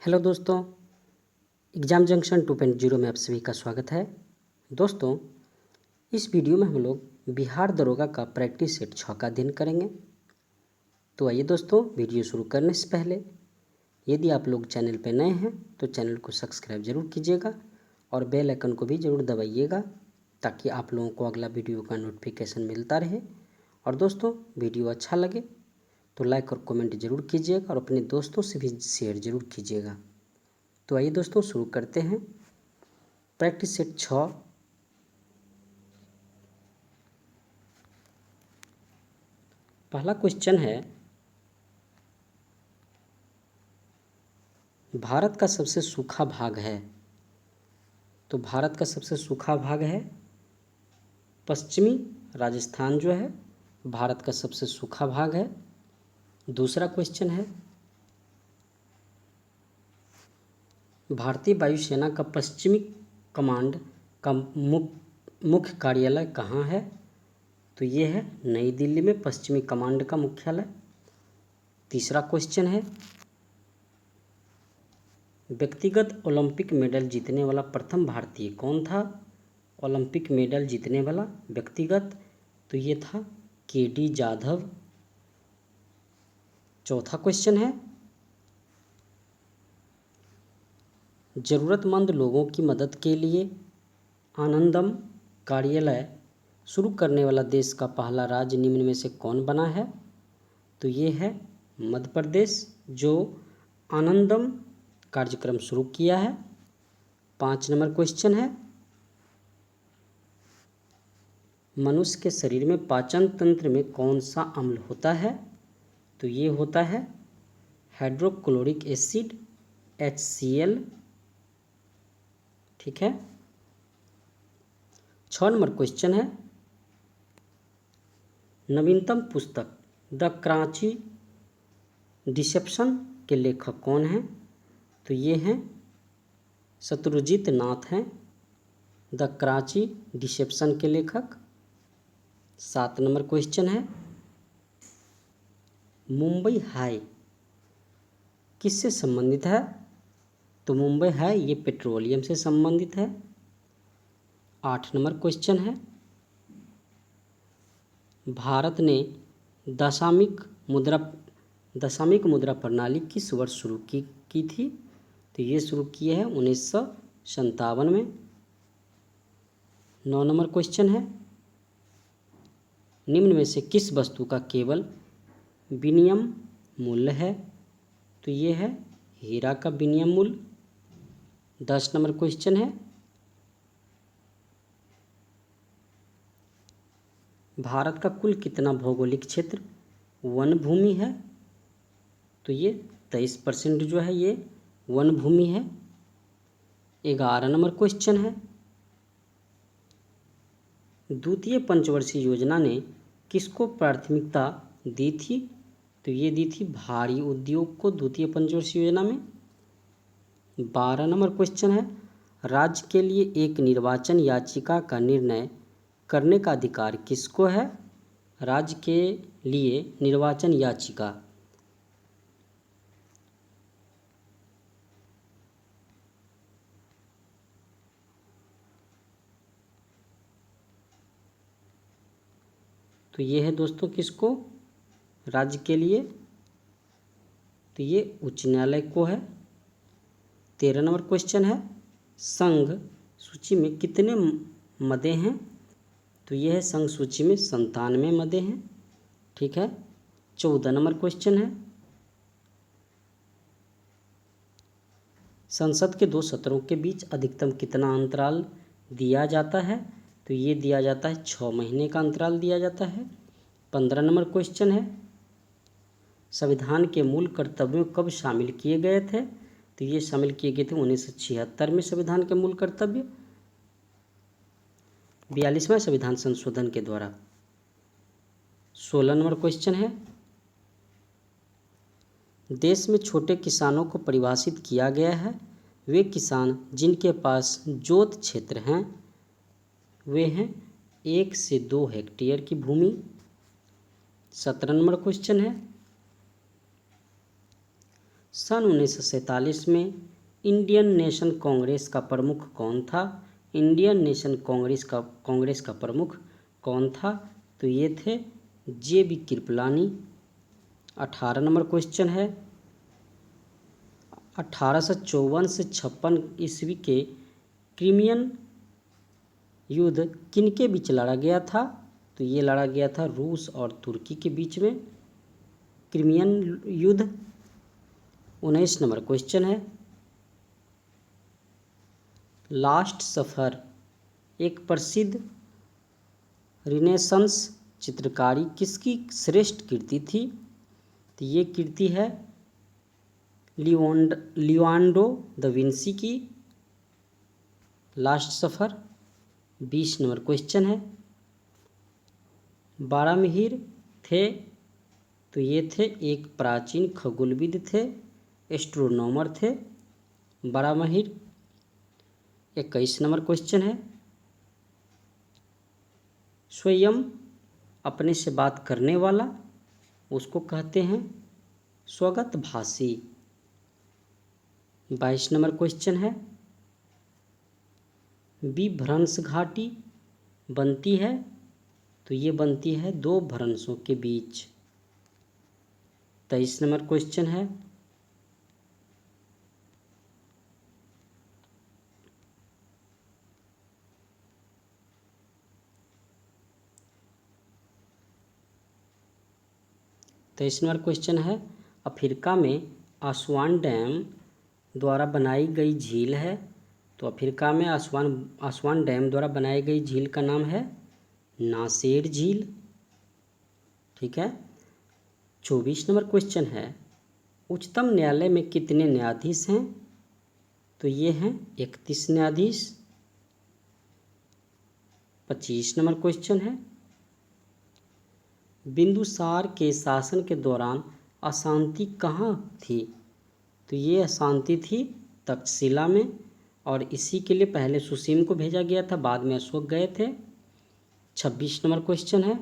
Hello दोस्तों, exam junction 2.0 में आप सभी का स्वागत है। दोस्तों, इस वीडियो में हम लोग बिहार दरोगा का प्रैक्टिस सेट 6 का अध्ययन करेंगे। तो आइए दोस्तों, वीडियो शुरू करने से पहले यदि आप लोग चैनल पर नए हैं तो चैनल को सब्सक्राइब ज़रूर कीजिएगा और बेल आइकन को भी ज़रूर दबाइएगा ताकि आप लोगों को अगला वीडियो का नोटिफिकेशन मिलता रहे। और दोस्तों, वीडियो अच्छा लगे तो लाइक और कमेंट ज़रूर कीजिएगा और अपने दोस्तों से भी शेयर ज़रूर कीजिएगा। तो आइए दोस्तों, शुरू करते हैं। Practice set 6। पहला क्वेश्चन है, भारत का सबसे सूखा भाग है। तो भारत का सबसे सूखा भाग है पश्चिमी राजस्थान जो है भारत का सबसे सूखा भाग है। दूसरा क्वेश्चन है, भारतीय वायुसेना का पश्चिमी कमांड का मुख्य कार्यालय कहाँ है। तो ये है नई दिल्ली में पश्चिमी कमांड का मुख्यालय। तीसरा क्वेश्चन है, व्यक्तिगत ओलंपिक मेडल जीतने वाला प्रथम भारतीय कौन था। ओलंपिक मेडल जीतने वाला व्यक्तिगत, तो ये था के.डी. जाधव। चौथा क्वेश्चन है, ज़रूरतमंद लोगों की मदद के लिए आनंदम कार्यालय शुरू करने वाला देश का पहला राज्य निम्न में से कौन बना है। तो ये है मध्य प्रदेश, जो आनंदम कार्यक्रम शुरू किया है। 5 नंबर क्वेश्चन है, मनुष्य के शरीर में पाचन तंत्र में कौन सा अम्ल होता है। तो ये होता है हाइड्रोक्लोरिक एसिड HCl। ठीक है। 6 नंबर क्वेश्चन है, नवीनतम पुस्तक द कराची डिसेप्शन के लेखक कौन हैं। तो ये हैं शत्रुजीत नाथ हैं, द कराची डिसेप्शन के लेखक। 7 नंबर क्वेश्चन है, मुंबई हाई किससे संबंधित है। तो मुंबई हाई ये पेट्रोलियम से संबंधित है। 8 नंबर क्वेश्चन है, भारत ने दशामिक मुद्रा प्रणाली किस वर्ष शुरू की थी। तो ये शुरू किया है 1957 में। 9 नंबर क्वेश्चन है, निम्न में से किस वस्तु का केवल विनिमय मूल्य है। तो ये है हीरा का विनिमय मूल्य। 10 नंबर क्वेश्चन है, भारत का कुल कितना भौगोलिक क्षेत्र वन भूमि है। तो ये 23% जो है ये वन भूमि है। 11 नंबर क्वेश्चन है, द्वितीय पंचवर्षीय योजना ने किसको प्राथमिकता दी थी। तो ये दी थी भारी उद्योग को द्वितीय पंचवर्षीय योजना में। 12 नंबर क्वेश्चन है, राज्य के लिए एक निर्वाचन याचिका का निर्णय करने का अधिकार किसको है। राज्य के लिए निर्वाचन याचिका, तो ये है दोस्तों किसको, राज्य के लिए, तो ये उच्च न्यायालय को है। 13 नंबर क्वेश्चन है, संघ सूची में कितने मदे हैं। तो ये है संघ सूची में 97 मदे हैं। ठीक है। 14 नंबर क्वेश्चन है, संसद के 2 सत्रों के बीच अधिकतम कितना अंतराल दिया जाता है। तो ये दिया जाता है 6 महीने का अंतराल दिया जाता है। 15 नंबर क्वेश्चन है, संविधान के मूल कर्तव्यों कब शामिल किए गए थे। तो ये शामिल किए गए थे 1976 में संविधान के मूल कर्तव्य 42वां संविधान संशोधन के द्वारा। 16 नंबर क्वेश्चन है, देश में छोटे किसानों को परिभाषित किया गया है। वे किसान जिनके पास जोत क्षेत्र हैं वे हैं 1 से 2 हेक्टेयर की भूमि। 17 नंबर क्वेश्चन है, सन 1947 में इंडियन नेशन कांग्रेस का प्रमुख कौन था? इंडियन नेशन कांग्रेस का प्रमुख कौन था? तो ये थे JB कृपलानी। 18 नंबर क्वेश्चन है, 1854 से 56 ईस्वी के क्रिमियन युद्ध किनके बीच लड़ा गया था? तो ये लड़ा गया था रूस और तुर्की के बीच में, क्रिमियन युद्ध। 19 नंबर क्वेश्चन है, लास्ट सफर एक प्रसिद्ध रिनेसांस चित्रकारी किसकी श्रेष्ठ कृति थी? तो ये कृति है लियोनार्डो दा विंसी की, लास्ट सफर। 20 नंबर क्वेश्चन है, बारामिहिर थे? तो ये थे एक प्राचीन खगोलविद थे, एस्ट्रोनॉमर थे बारामिहिर। 21 नंबर क्वेश्चन है, स्वयं अपने से बात करने वाला उसको कहते हैं स्वगत भाषी। 22 नंबर क्वेश्चन है, विभ्रंश घाटी बनती है? तो ये बनती है दो भ्रंशों के बीच। 23 नंबर क्वेश्चन है, अफ्रीका में आस्वान डैम द्वारा बनाई गई झील है? तो अफ्रीका में आस्वान डैम द्वारा बनाई गई झील का नाम है नासेर झील। ठीक है। 24 नंबर क्वेश्चन है, उच्चतम न्यायालय में कितने न्यायाधीश हैं? तो ये हैं 31 न्यायाधीश। 25 नंबर क्वेश्चन है, बिंदुसार के शासन के दौरान अशांति कहाँ थी? तो ये अशांति थी तक्षशिला में, और इसी के लिए पहले सुसीम को भेजा गया था, बाद में अशोक गए थे। 26 नंबर क्वेश्चन है,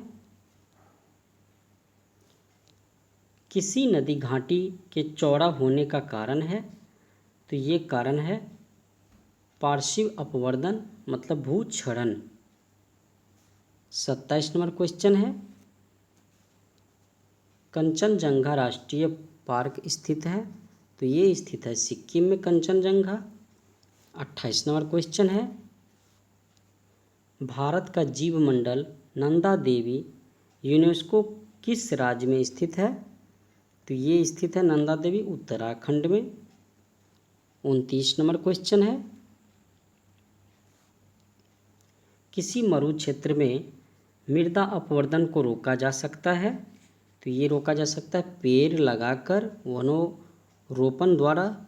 किसी नदी घाटी के चौड़ा होने का कारण है? तो ये कारण है पार्श्व अपवर्तन, मतलब भूक्षरण। 27 नंबर क्वेश्चन है, कंचनजंगा राष्ट्रीय पार्क स्थित है? तो ये स्थित है सिक्किम में कंचनजंगा। 28 नंबर क्वेश्चन है, भारत का जीव मंडल नंदा देवी यूनेस्को किस राज्य में स्थित है? तो ये स्थित है नंदा देवी उत्तराखंड में। 29 नंबर क्वेश्चन है, किसी मरु क्षेत्र में मृदा अपवर्तन को रोका जा सकता है? तो ये रोका जा सकता है पेड़ लगाकर, वनोरोपण द्वारा।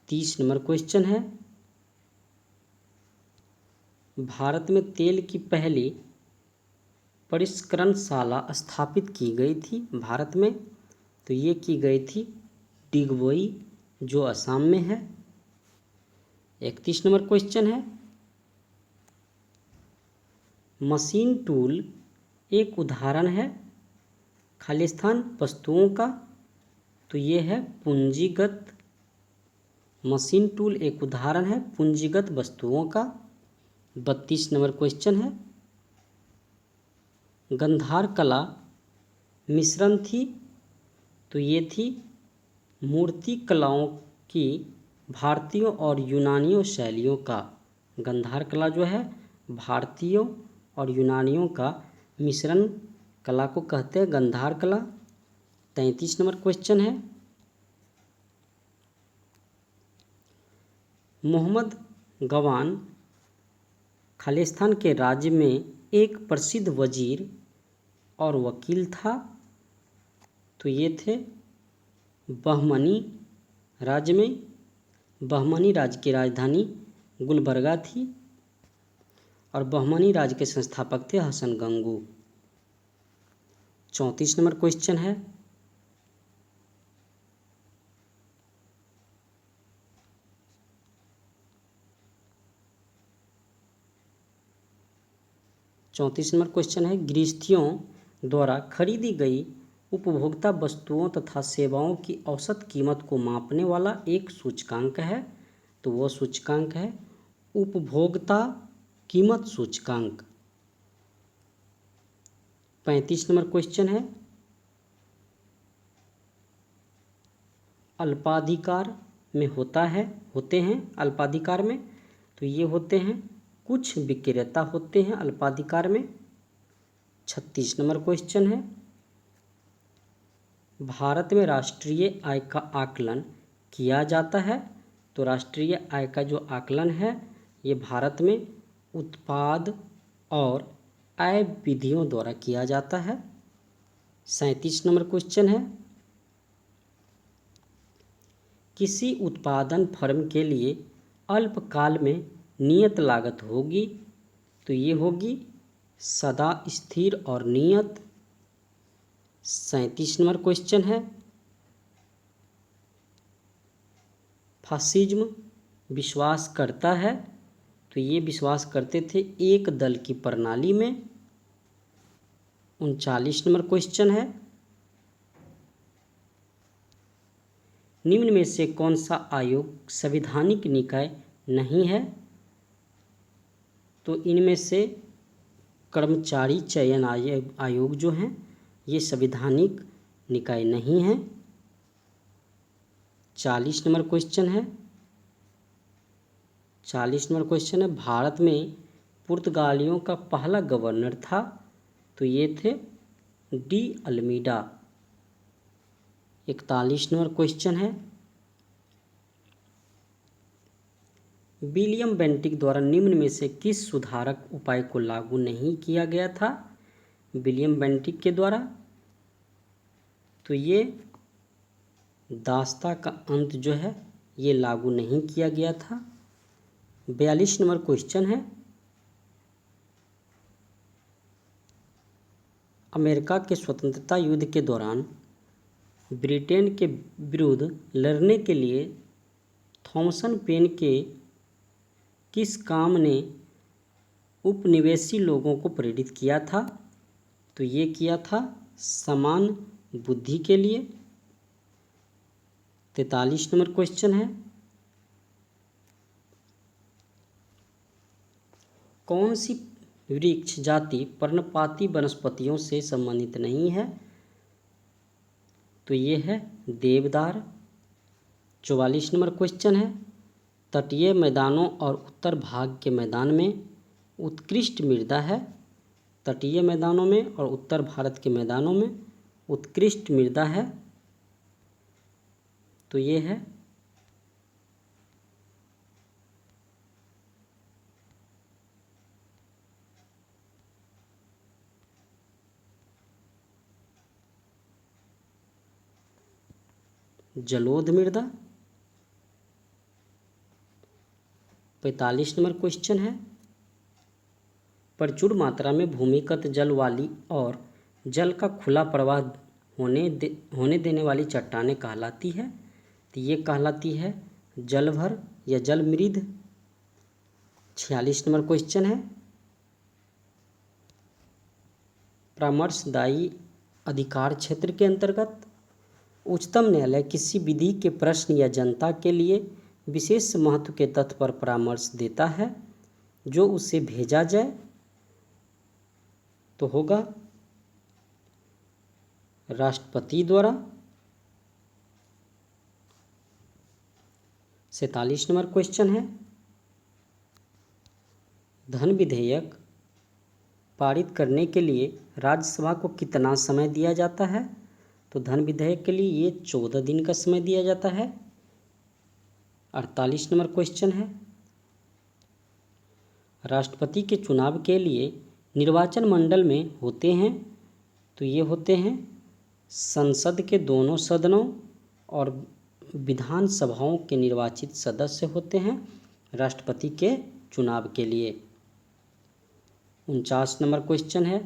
30 नंबर क्वेश्चन है, भारत में तेल की पहली परिष्करणशाला स्थापित की गई थी भारत में? तो ये की गई थी डिगबोई, जो असम में है। 31 नंबर क्वेश्चन है, मशीन टूल एक उदाहरण है खालिस्तान वस्तुओं का? तो ये है पूंजीगत। मशीन टूल एक उदाहरण है पूंजीगत वस्तुओं का। 32 नंबर क्वेश्चन है, गंधार कला मिश्रण थी? तो ये थी मूर्ति कलाओं की भारतीयों और यूनानियों शैलियों का। गंधार कला जो है भारतीयों और यूनानियों का मिश्रण कला को कहते हैं गंधार कला। 33 नंबर क्वेश्चन है, मोहम्मद गवान खालिस्तान के राज्य में एक प्रसिद्ध वजीर और वकील था? तो ये थे बहमनी राज्य में। बहमनी राज्य की राजधानी गुलबर्गा थी, और बहमनी राज्य के संस्थापक थे हसन गंगू। 34 नंबर क्वेश्चन है, गृहस्थियों द्वारा खरीदी गई उपभोक्ता वस्तुओं तथा सेवाओं की औसत कीमत को मापने वाला एक सूचकांक है, तो वो सूचकांक है उपभोक्ता कीमत सूचकांक। 35 नंबर क्वेश्चन है, अल्पाधिकार में होते हैं अल्पाधिकार में, तो ये होते हैं कुछ विक्रेता होते हैं अल्पाधिकार में। 36 नंबर क्वेश्चन है, भारत में राष्ट्रीय आय का आकलन किया जाता है, तो राष्ट्रीय आय का जो आकलन है ये भारत में उत्पाद और आय विधियों द्वारा किया जाता है। 37 नंबर क्वेश्चन है, किसी उत्पादन फर्म के लिए अल्पकाल में नियत लागत होगी, तो ये होगी सदा स्थिर और नियत। 37 नंबर क्वेश्चन है, फासिज्म विश्वास करता है, तो ये विश्वास करते थे एक दल की प्रणाली में। 39 नंबर क्वेश्चन है, निम्न में से कौन सा आयोग संवैधानिक निकाय नहीं है, तो इनमें से कर्मचारी चयन आयोग जो हैं ये संवैधानिक निकाय नहीं है। 40 नंबर क्वेश्चन है, 40 नंबर क्वेश्चन है, भारत में पुर्तगालियों का पहला गवर्नर था, तो ये थे डी अल्मीडा। 41 नंबर क्वेश्चन है, विलियम बेंटिक द्वारा निम्न में से किस सुधारक उपाय को लागू नहीं किया गया था, विलियम बेंटिक के द्वारा, तो ये दास्ता का अंत जो है ये लागू नहीं किया गया था। 42 नंबर क्वेश्चन है, अमेरिका के स्वतंत्रता युद्ध के दौरान ब्रिटेन के विरुद्ध लड़ने के लिए थॉमसन पेन के किस काम ने उपनिवेशी लोगों को प्रेरित किया था, तो ये किया था समान बुद्धि के लिए। 43 नंबर क्वेश्चन है, कौन सी वृक्ष जाति पर्णपाती वनस्पतियों से संबंधित नहीं है, तो ये है देवदार। 44 नंबर क्वेश्चन है, तटीय मैदानों और उत्तर भाग के मैदान में उत्कृष्ट मृदा है, तटीय मैदानों में और उत्तर भारत के मैदानों में उत्कृष्ट मृदा है, तो ये है जलोढ़ मृदा। 45 नंबर क्वेश्चन है, प्रचुर मात्रा में भूमिगत जल वाली और जल का खुला प्रवाह होने देने वाली चट्टानें कहलाती है, तो ये कहलाती है जलभर या जलमृद। 46 नंबर क्वेश्चन है, परामर्शदायी अधिकार क्षेत्र के अंतर्गत उच्चतम न्यायालय किसी विधि के प्रश्न या जनता के लिए विशेष महत्व के तथ्य पर परामर्श देता है जो उसे भेजा जाए, तो होगा राष्ट्रपति द्वारा। 47 नंबर क्वेश्चन है, धन विधेयक पारित करने के लिए राज्यसभा को कितना समय दिया जाता है, तो धन विधेयक के लिए ये 14 दिन का समय दिया जाता है। 48 नंबर क्वेश्चन है, राष्ट्रपति के चुनाव के लिए निर्वाचन मंडल में होते हैं, तो ये होते हैं संसद के दोनों सदनों और विधानसभाओं के निर्वाचित सदस्य होते हैं राष्ट्रपति के चुनाव के लिए। 49 नंबर क्वेश्चन है,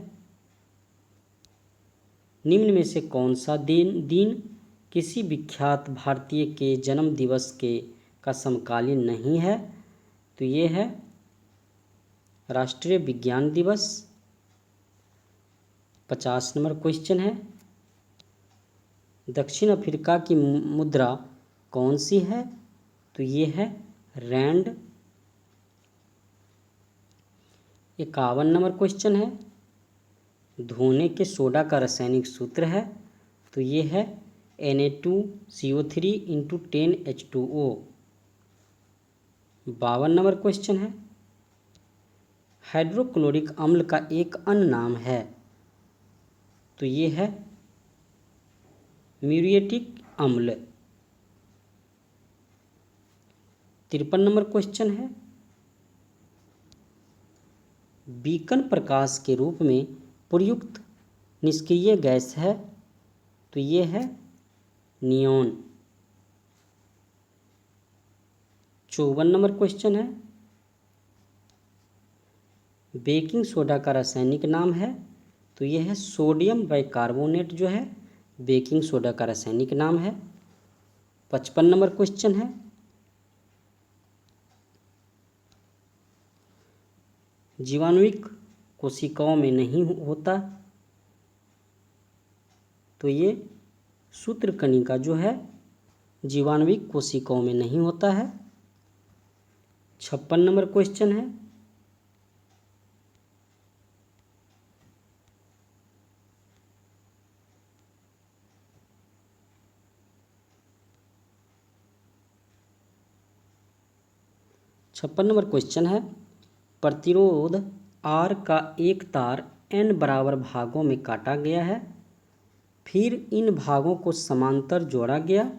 निम्न में से कौन सा दिन किसी विख्यात भारतीय के जन्म दिवस का समकालीन नहीं है, तो ये है राष्ट्रीय विज्ञान दिवस। 50 नंबर क्वेश्चन है, दक्षिण अफ्रीका की मुद्रा कौन सी है? तो ये है रैंड। 51 नंबर क्वेश्चन है, धोने के सोडा का रासायनिक सूत्र है? तो ये है Na2CO3 into 10H2O। 52 number question है, हाइड्रोक्लोरिक अम्ल का एक अन्य नाम है? तो ये है म्यूरिएटिक अम्ल। 53 नंबर क्वेश्चन है, बीकन प्रकाश के रूप में प्रयुक्त निष्क्रिय गैस है? तो ये है नियॉन। 54 नंबर क्वेश्चन है, बेकिंग सोडा का रासायनिक नाम है? तो ये है सोडियम बाइकार्बोनेट जो है बेकिंग सोडा का रासायनिक नाम है। 55 नंबर क्वेश्चन है, जीवाणुविक कोशिकाओं में नहीं होता? तो ये सूत्रकणिका जो है जीवाणुविक कोशिकाओं में नहीं होता है। 56 नंबर क्वेश्चन है, प्रतिरोध R का एक तार N बराबर भागों में काटा गया है, फिर इन भागों को समांतर जोड़ा गया,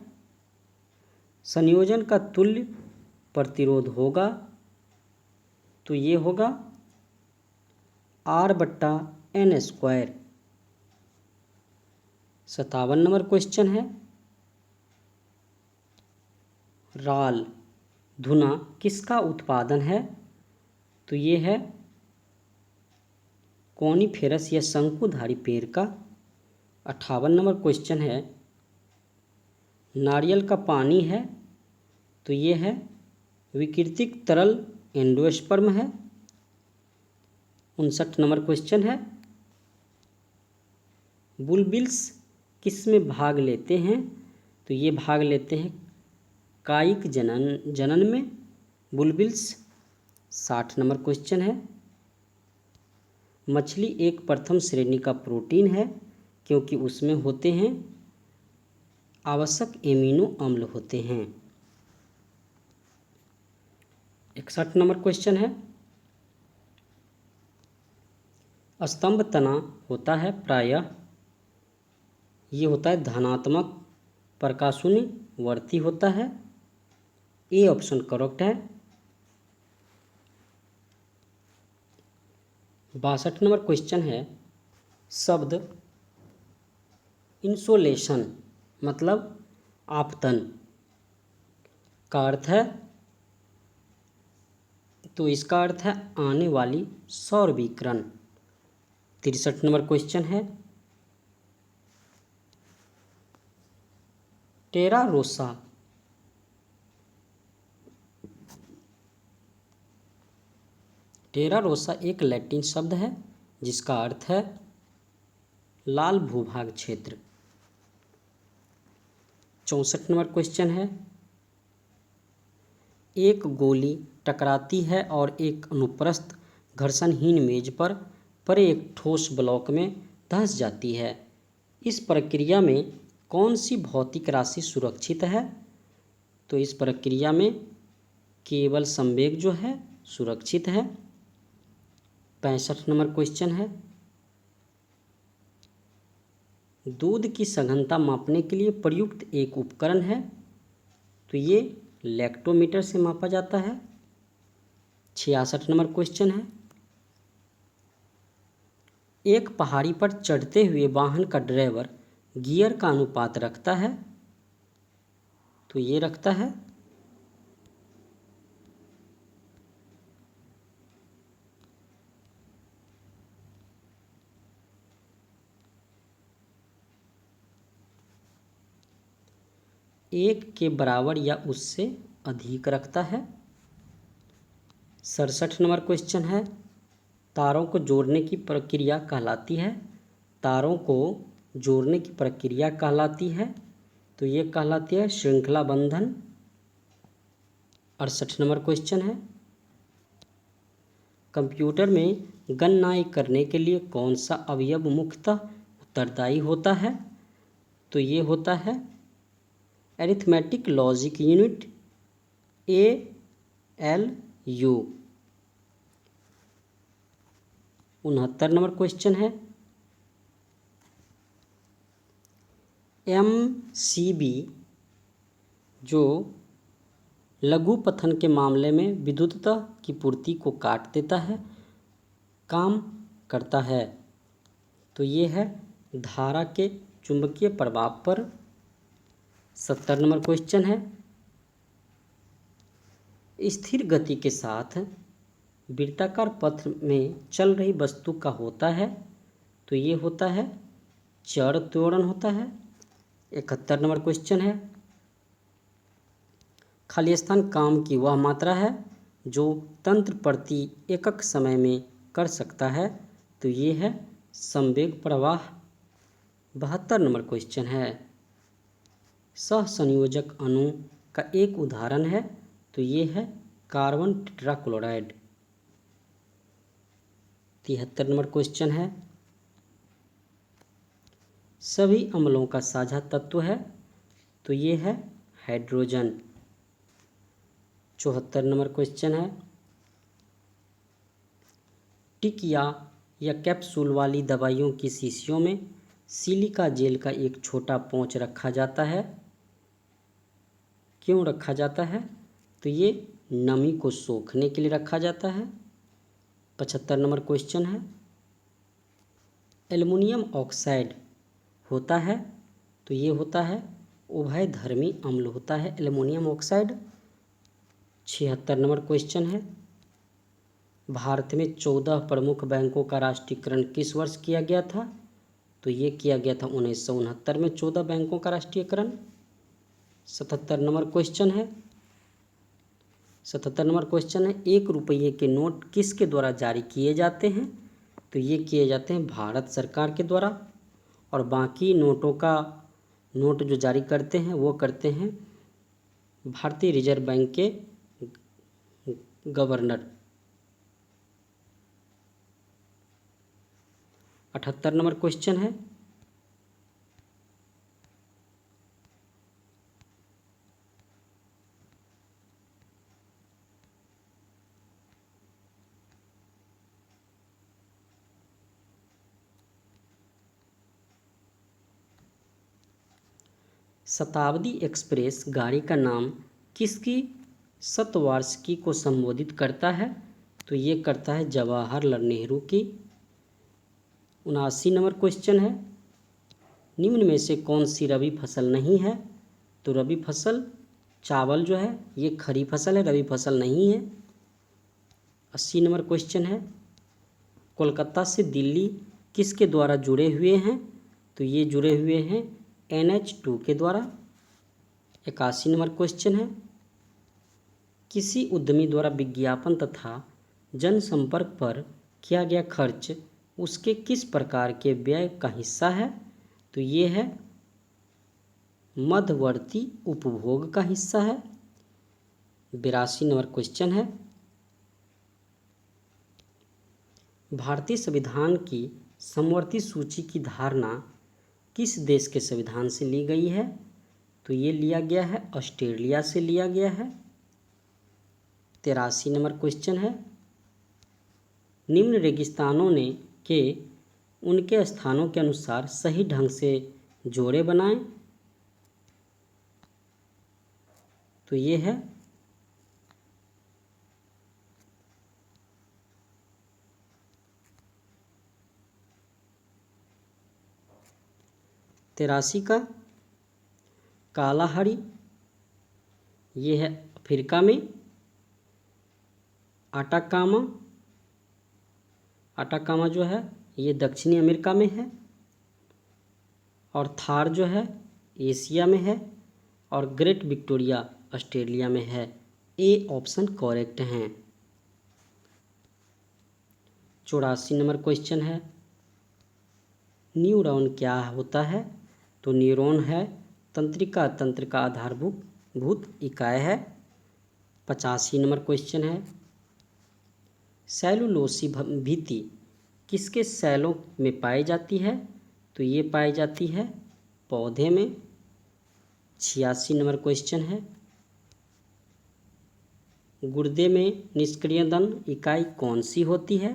संयोजन का तुल्य प्रतिरोध होगा? तो ये होगा R/N²। 57 नंबर क्वेश्चन है, राल धुना किसका उत्पादन है? तो ये है कोनिफेरस या शंकुधारी पेड़ का। 58 नंबर क्वेश्चन है, नारियल का पानी है? तो ये है विकृतिक तरल एंडोस्पर्म है। 59 नंबर क्वेश्चन है, बुलबिल्स किस में भाग लेते हैं? तो ये भाग लेते हैं कायिक जनन में बुलबिल्स। 60 नंबर क्वेश्चन है, मछली एक प्रथम श्रेणी का प्रोटीन है क्योंकि उसमें होते हैं आवश्यक एमिनो अम्ल होते हैं। 61 नंबर क्वेश्चन है, स्तंभ तना होता है प्रायः ये होता है धनात्मक प्रकाशुनि वर्ती होता है। ए ऑप्शन करेक्ट है। 62 नंबर क्वेश्चन है, शब्द इंसोलेशन मतलब आपतन का अर्थ है? तो इसका अर्थ है आने वाली सौर विकिरण। 63 नंबर क्वेश्चन है, टेरा रोसा एक लैटिन शब्द है जिसका अर्थ है लाल भूभाग क्षेत्र। 64 नंबर क्वेश्चन है, एक गोली टकराती है और एक अनुप्रस्थ घर्षणहीन मेज पर पड़े एक ठोस ब्लॉक में धंस जाती है। इस प्रक्रिया में कौन सी भौतिक राशि सुरक्षित है? तो इस प्रक्रिया में केवल संवेग जो है सुरक्षित है। 65 नंबर क्वेश्चन है, दूध की सघनता मापने के लिए प्रयुक्त एक उपकरण है? तो ये लैक्टोमीटर से मापा जाता है। 66 नंबर क्वेश्चन है, एक पहाड़ी पर चढ़ते हुए वाहन का ड्राइवर गियर का अनुपात रखता है? तो ये रखता है 1 के बराबर या उससे अधिक रखता है। 67 नंबर क्वेश्चन है, तारों को जोड़ने की प्रक्रिया कहलाती है? तारों को जोड़ने की प्रक्रिया कहलाती है? तो ये कहलाती है श्रृंखला बंधन। 68 नंबर क्वेश्चन है, कंप्यूटर में गणनाएं करने के लिए कौन सा अवयव मुख्यतः उत्तरदायी होता है? तो ये होता है arithmetic logic unit, ALU। 69 number question है, MCB जो लघु पठन के मामले में विद्युतता की पूर्ति को काट देता है, काम करता है? तो ये है धारा के चुंबकीय प्रभाव पर। 70 नंबर क्वेश्चन है, स्थिर गति के साथ वृत्ताकार पथ में चल रही वस्तु का होता है? तो ये होता है चर त्वरण होता है। 71 नंबर क्वेश्चन है, खाली स्थान काम की वह मात्रा है जो तंत्र प्रति एकक समय में कर सकता है? तो ये है संवेग प्रवाह। 72 नंबर क्वेश्चन है, सहसंयोजक अणु का एक उदाहरण है? तो ये है कार्बन टेट्राक्लोराइड। 73 नंबर क्वेश्चन है, सभी अम्लों का साझा तत्व है? तो ये है हाइड्रोजन। 74 नंबर क्वेश्चन है, टिकिया या कैप्सूल वाली दवाइयों की शीशियों में सिलिका जेल का एक छोटा पौच रखा जाता है? क्यों रखा जाता है? तो ये नमी को सोखने के लिए रखा जाता है। 75 नंबर क्वेश्चन है, एल्युमिनियम ऑक्साइड होता है? तो ये होता है उभयधर्मी अम्ल होता है एल्युमिनियम ऑक्साइड। 76 नंबर क्वेश्चन है, भारत में 14 प्रमुख बैंकों का राष्ट्रीयकरण किस वर्ष किया गया था? तो ये किया गया था 1969 में 14 बैंकों का राष्ट्रीयकरण। 77 नंबर क्वेश्चन है, 77 नंबर क्वेश्चन है, 1 रुपये के नोट किसके द्वारा जारी किए जाते हैं? तो ये किए जाते हैं भारत सरकार के द्वारा, और बाकी नोट जो जारी करते हैं वो करते हैं भारतीय रिजर्व बैंक के गवर्नर। 78 नंबर क्वेश्चन है, शताब्दी एक्सप्रेस गाड़ी का नाम किसकी शतवार्षिकी को संबोधित करता है? तो ये करता है जवाहरलाल नेहरू की। 79 नंबर क्वेश्चन है, निम्न में से कौन सी रबी फसल नहीं है? तो रबी फसल चावल जो है ये खरी फसल है, रबी फसल नहीं है। 80 नंबर क्वेश्चन है, कोलकाता से दिल्ली किसके द्वारा जुड़े हुए हैं? तो ये जुड़े हुए हैं NH2 के द्वारा। 81 नंबर क्वेश्चन है, किसी उद्यमी द्वारा विज्ञापन तथा जनसंपर्क पर किया गया खर्च उसके किस प्रकार के व्यय का हिस्सा है? तो ये है मध्यवर्ती उपभोग का हिस्सा है। 82 नंबर क्वेश्चन है, भारतीय संविधान की समवर्ती सूची की धारणा किस देश के संविधान से ली गई है? तो ये लिया गया है ऑस्ट्रेलिया से लिया गया है। 83 नंबर क्वेश्चन है, निम्न रेगिस्तानों ने के उनके स्थानों के अनुसार सही ढंग से जोड़े बनाएं? तो ये है तेरासी का कालाहारी, ये है अफ्रीका में। आटाकामा जो है ये दक्षिणी अमेरिका में है, और थार जो है एशिया में है, और ग्रेट विक्टोरिया ऑस्ट्रेलिया में है। ए ऑप्शन करेक्ट हैं। 84 नंबर क्वेश्चन है, न्यूरॉन क्या होता है? तो न्यूरॉन है तंत्रिका तंत्र का आधारभूत इकाई है। 85 नंबर क्वेश्चन है, सेलुलोसिक भित्ति किसके सेलों में पाई जाती है? तो ये पाई जाती है पौधे में। 86 नंबर क्वेश्चन है, गुर्दे में निष्क्रियदन इकाई कौन सी होती है?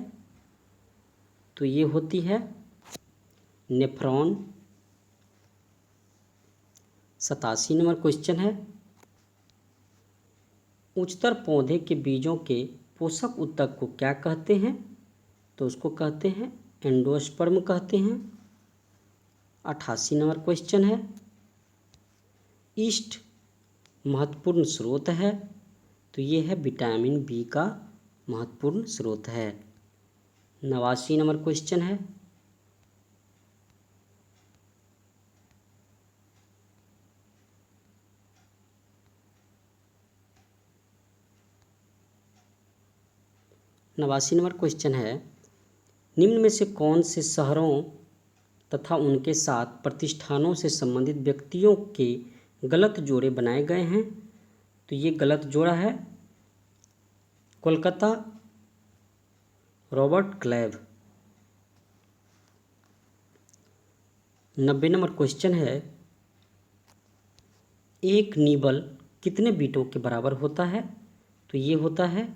तो ये होती है नेफ्रॉन। 87 नंबर क्वेश्चन है, उच्चतर पौधे के बीजों के पोषक ऊतक को क्या कहते हैं? तो उसको कहते हैं एंडोस्पर्म कहते हैं। 88 नंबर क्वेश्चन है, ईस्ट महत्वपूर्ण स्रोत है? तो ये है विटामिन बी का महत्वपूर्ण स्रोत है। 89 नंबर क्वेश्चन है, निम्न में से कौन से शहरों तथा उनके साथ प्रतिष्ठानों से संबंधित व्यक्तियों के गलत जोड़े बनाए गए हैं? तो ये गलत जोड़ा है Kolkata, Robert Clive. 90 number question है, एक नीबल कितने बीटों के बराबर होता है? तो ये होता है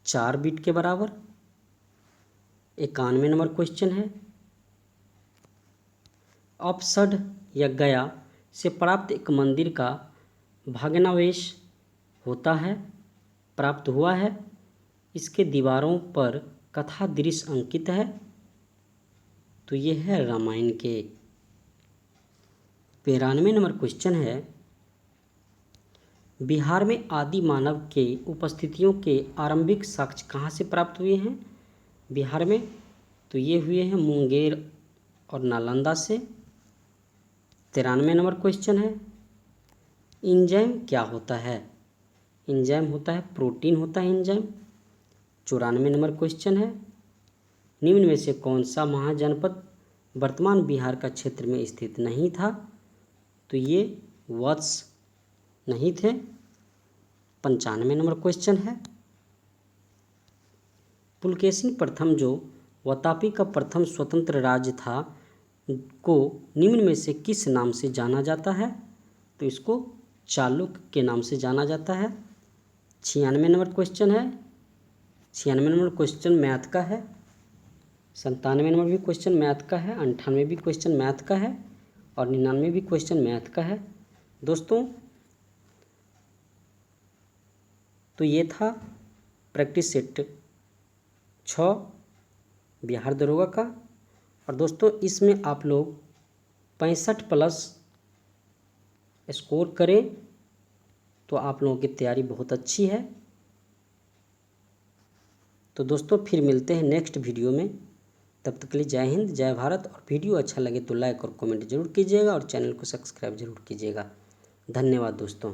4 बीट के बराबर। 91 नंबर क्वेश्चन है, अपसड या गया से प्राप्त एक मंदिर का भग्नावशेष होता है, प्राप्त हुआ है। इसके दीवारों पर कथा दृश्य अंकित है। तो ये है रामायण के। 92 नंबर क्वेश्चन है, बिहार में आदि मानव के उपस्थितियों के आरंभिक साक्ष्य कहाँ से प्राप्त हुए हैं? बिहार में तो ये हुए हैं मुंगेर और नालंदा से। 93 नंबर क्वेश्चन है, एंजाइम क्या होता है? एंजाइम होता है प्रोटीन होता है एंजाइम। 94 नंबर क्वेश्चन है, निम्न में से कौन सा महाजनपद वर्तमान बिहार का क्षेत्र में स्थित नहीं था? तो ये वत्स नहीं थे। 95 नंबर क्वेश्चन है, पुलकेशिन प्रथम जो वातापी का प्रथम स्वतंत्र राज्य था को निम्न में से किस नाम से जाना जाता है? तो इसको चालुक्य के नाम से जाना जाता है। 96 नंबर क्वेश्चन है, 96 नंबर क्वेश्चन मैथ का है। 97 नंबर भी क्वेश्चन मैथ का है। 98 भी क्वेश्चन मैथ का है और 99 भी क्वेश्चन मैथ का है। दोस्तों तो ये था प्रैक्टिस सेट 6 बिहार दरोगा का। और दोस्तों इसमें आप लोग 65+ स्कोर करें तो आप लोगों की तैयारी बहुत अच्छी है। तो दोस्तों फिर मिलते हैं नेक्स्ट वीडियो में। तब तक के लिए जय हिंद, जय भारत। और वीडियो अच्छा लगे तो लाइक और कमेंट जरूर कीजिएगा और चैनल को सब्सक्राइब जरूर कीजिएगा। धन्यवाद दोस्तों।